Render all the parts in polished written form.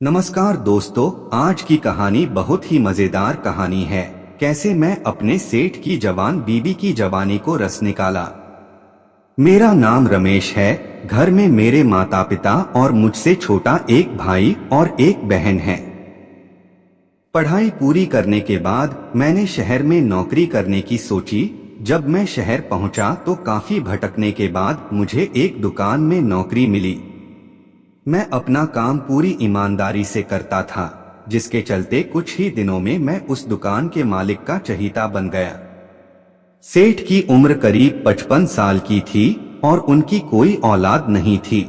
नमस्कार दोस्तों, आज की कहानी बहुत ही मजेदार कहानी है। कैसे मैं अपने सेठ की जवान बीबी की जवानी को रस निकाला। मेरा नाम रमेश है। घर में मेरे माता पिता और मुझसे छोटा एक भाई और एक बहन है। पढ़ाई पूरी करने के बाद मैंने शहर में नौकरी करने की सोची। जब मैं शहर पहुंचा तो काफी भटकने के बाद मुझे एक दुकान में नौकरी मिली। मैं अपना काम पूरी ईमानदारी से करता था, जिसके चलते कुछ ही दिनों में मैं उस दुकान के मालिक का चहीता बन गया। सेठ की उम्र करीब 55 साल की थी और उनकी कोई औलाद नहीं थी।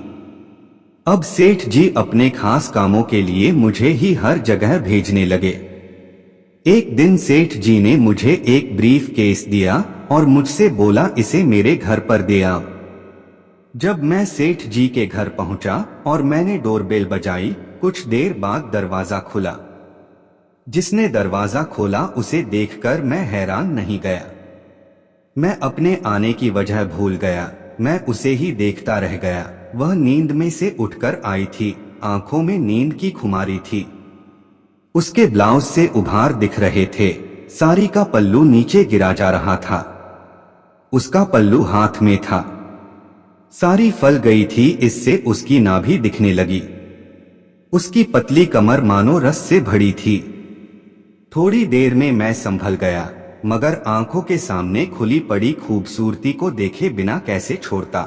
अब सेठ जी अपने खास कामों के लिए मुझे ही हर जगह भेजने लगे। एक दिन सेठ जी ने मुझे एक ब्रीफ केस दिया और मुझसे बोला, इसे मेरे घर पर दे आओ। जब मैं सेठ जी के घर पहुंचा और मैंने डोरबेल बजाई, कुछ देर बाद दरवाजा खुला। जिसने दरवाजा खोला उसे देखकर मैं हैरान नहीं गया। मैं अपने आने की वजह भूल गया। मैं उसे ही देखता रह गया। वह नींद में से उठकर आई थी। आंखों में नींद की खुमारी थी। उसके ब्लाउज से उभार दिख रहे थे। साड़ी का पल्लू नीचे गिरा जा रहा था। उसका पल्लू हाथ में था। साड़ी फल गई थी, इससे उसकी नाभि दिखने लगी। उसकी पतली कमर मानो रस से भरी थी। थोड़ी देर में मैं संभल गया, मगर आंखों के सामने खुली पड़ी खूबसूरती को देखे बिना कैसे छोड़ता।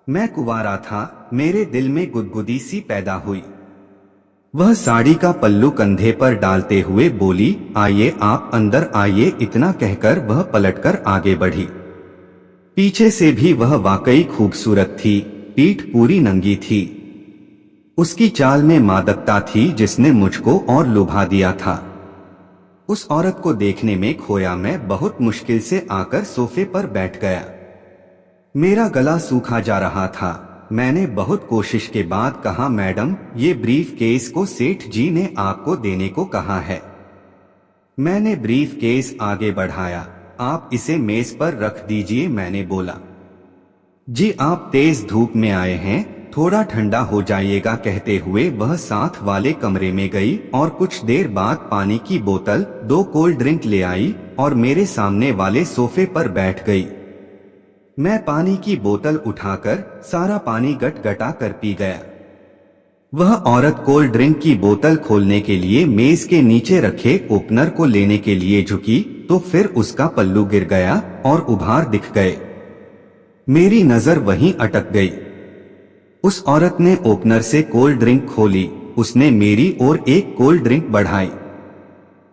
मैं कुंवारा था, मेरे दिल में गुदगुदी सी पैदा हुई। वह साड़ी का पल्लू कंधे पर डालते हुए बोली, आइए आप अंदर आइए। इतना कहकर वह पलटकर आगे बढ़ी। पीछे से भी वह वाकई खूबसूरत थी। पीठ पूरी नंगी थी। उसकी चाल में मादकता थी जिसने मुझको और लुभा दिया था। उस औरत को देखने में खोया मैं बहुत मुश्किल से आकर सोफे पर बैठ गया। मेरा गला सूखा जा रहा था। मैंने बहुत कोशिश के बाद कहा, मैडम, ये ब्रीफ केस को सेठ जी ने आपको देने को कहा है। मैंने ब्रीफ केस आगे बढ़ाया। आप इसे मेज पर रख दीजिए, मैंने बोला। जी, आप तेज धूप में आए हैं, थोड़ा ठंडा हो जाइएगा। कहते हुए वह साथ वाले कमरे में गई और कुछ देर बाद पानी की बोतल, 2 कोल्ड ड्रिंक ले आई और मेरे सामने वाले सोफे पर बैठ गई। मैं पानी की बोतल उठाकर सारा पानी गटगटा कर पी गया। वह औरत कोल्ड ड्रिंक की बोतल खोलने के लिए मेज के नीचे रखे ओपनर को लेने के लिए झुकी तो फिर उसका पल्लू गिर गया और उभार दिख गए। मेरी नजर वहीं अटक गई। उस औरत ने ओपनर से कोल्ड ड्रिंक खोली। उसने मेरी ओर एक कोल्ड ड्रिंक बढ़ाई।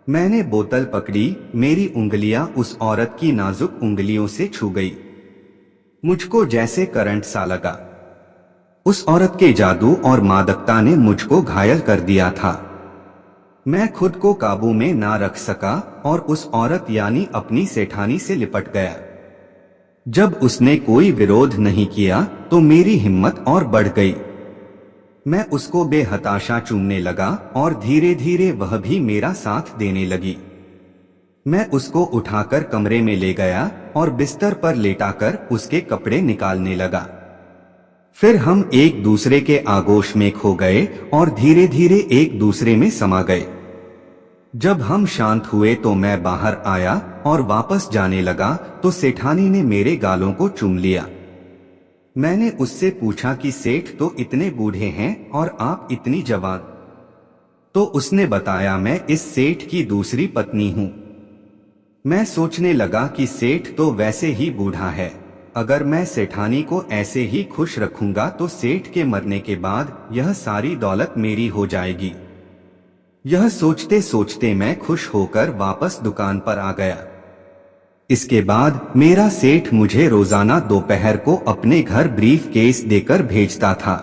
मैंने बोतल पकड़ी। मेरी उंगलियां उस औरत की नाजुक उंगलियों से छू गई। मुझको जैसे करंट सा लगा। उस औरत के जादू और मादकता ने मुझको घायल कर दिया था। मैं खुद को काबू में ना रख सका और उस औरत यानी अपनी सेठानी से लिपट गया। जब उसने कोई विरोध नहीं किया तो मेरी हिम्मत और बढ़ गई। मैं उसको बेहताशा चूमने लगा और धीरे धीरे वह भी मेरा साथ देने लगी। मैं उसको उठाकर कमरे में ले गया और बिस्तर पर लेटाकर उसके कपड़े निकालने लगा। फिर हम एक दूसरे के आगोश में खो गए और धीरे धीरे एक दूसरे में समा गए। जब हम शांत हुए तो मैं बाहर आया और वापस जाने लगा तो सेठानी ने मेरे गालों को चूम लिया। मैंने उससे पूछा कि सेठ तो इतने बूढ़े हैं और आप इतनी जवान। तो उसने बताया, मैं इस सेठ की दूसरी पत्नी हूँ। मैं सोचने लगा कि सेठ तो वैसे ही बूढ़ा है। अगर मैं सेठानी को ऐसे ही खुश रखूंगा तो सेठ के मरने के बाद यह सारी दौलत मेरी हो जाएगी। यह सोचते सोचते मैं खुश होकर वापस दुकान पर आ गया। इसके बाद मेरा सेठ मुझे रोजाना दोपहर को अपने घर ब्रीफ केस देकर भेजता था।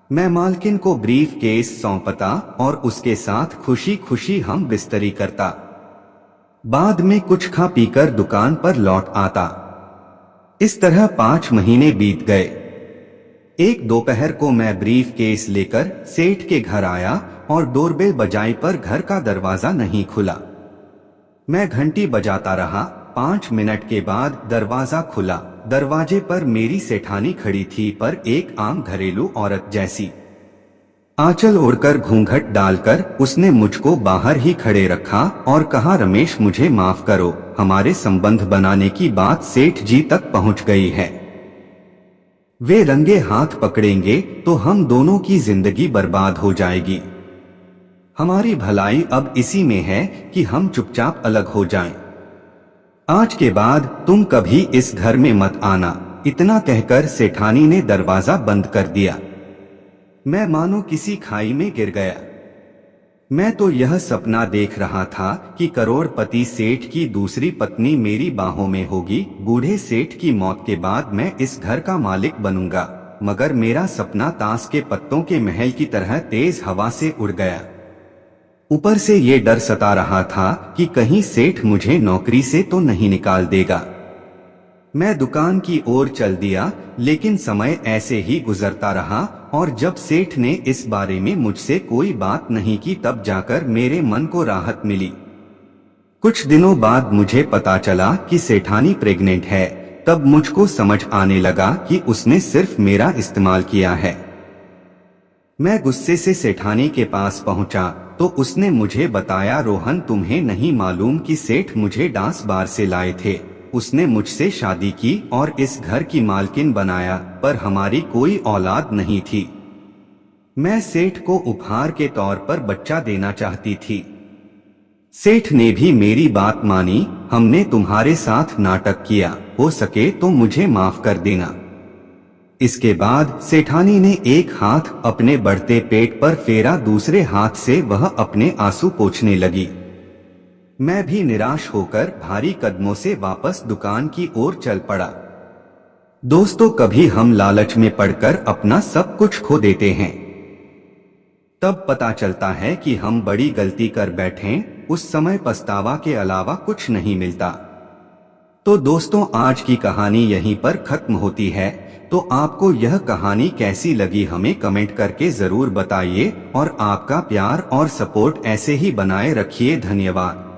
मैं मालकिन को ब्रीफ केस सौंपता और उसके साथ खुशी खुशी हम बिस्तरी करता। बाद में कुछ खा पीकर दुकान पर लौट आता। इस तरह 5 महीने बीत गए। एक दोपहर को मैं ब्रीफ केस लेकर सेठ के घर आया और डोरबेल बजाई पर घर का दरवाजा नहीं खुला। मैं घंटी बजाता रहा। 5 मिनट के बाद दरवाजा खुला। दरवाजे पर मेरी सेठानी खड़ी थी, पर एक आम घरेलू औरत जैसी। आंचल ओढ़कर घूंघट डालकर उसने मुझको बाहर ही खड़े रखा और कहा, रमेश मुझे माफ करो, हमारे संबंध बनाने की बात सेठ जी तक पहुंच गई है। वे रंगे हाथ पकड़ेंगे तो हम दोनों की जिंदगी बर्बाद हो जाएगी। हमारी भलाई अब इसी में है कि हम चुपचाप अलग हो जाएं। आज के बाद तुम कभी इस घर में मत आना। इतना कहकर सेठानी ने दरवाजा बंद कर दिया। मैं मानो किसी खाई में गिर गया। मैं तो यह सपना देख रहा था कि करोड़पति सेठ की दूसरी पत्नी मेरी बाहों में होगी। बूढ़े सेठ की मौत के बाद मैं इस घर का मालिक बनूंगा, मगर मेरा सपना ताश के पत्तों के महल की तरह तेज हवा से उड़ गया। ऊपर से ये डर सता रहा था कि कहीं सेठ मुझे नौकरी से तो नहीं निकाल देगा। मैं दुकान की ओर चल दिया, लेकिन समय ऐसे ही गुजरता रहा और जब सेठ ने इस बारे में मुझसे कोई बात नहीं की तब जाकर मेरे मन को राहत मिली। कुछ दिनों बाद मुझे पता चला कि सेठानी प्रेग्नेंट है। तब मुझको समझ आने लगा कि उसने सिर्फ मेरा इस्तेमाल किया है। मैं गुस्से से सेठानी के पास पहुंचा तो उसने मुझे बताया, रोहन तुम्हें नहीं मालूम कि सेठ मुझे डांस बार से लाए थे। उसने मुझसे शादी की और इस घर की मालकिन बनाया, पर हमारी कोई औलाद नहीं थी। मैं सेठ को उपहार के तौर पर बच्चा देना चाहती थी। सेठ ने भी मेरी बात मानी। हमने तुम्हारे साथ नाटक किया, हो सके तो मुझे माफ कर देना। इसके बाद सेठानी ने एक हाथ अपने बढ़ते पेट पर फेरा, दूसरे हाथ से वह अपने आंसू पोंछने लगी। मैं भी निराश होकर भारी कदमों से वापस दुकान की ओर चल पड़ा। दोस्तों, कभी हम लालच में पड़कर अपना सब कुछ खो देते हैं। तब पता चलता है कि हम बड़ी गलती कर बैठे। उस समय पछतावा के अलावा कुछ नहीं मिलता। तो दोस्तों, आज की कहानी यहीं पर खत्म होती है। तो आपको यह कहानी कैसी लगी हमें कमेंट करके जरूर बताइए और आपका प्यार और सपोर्ट ऐसे ही बनाए रखिए। धन्यवाद।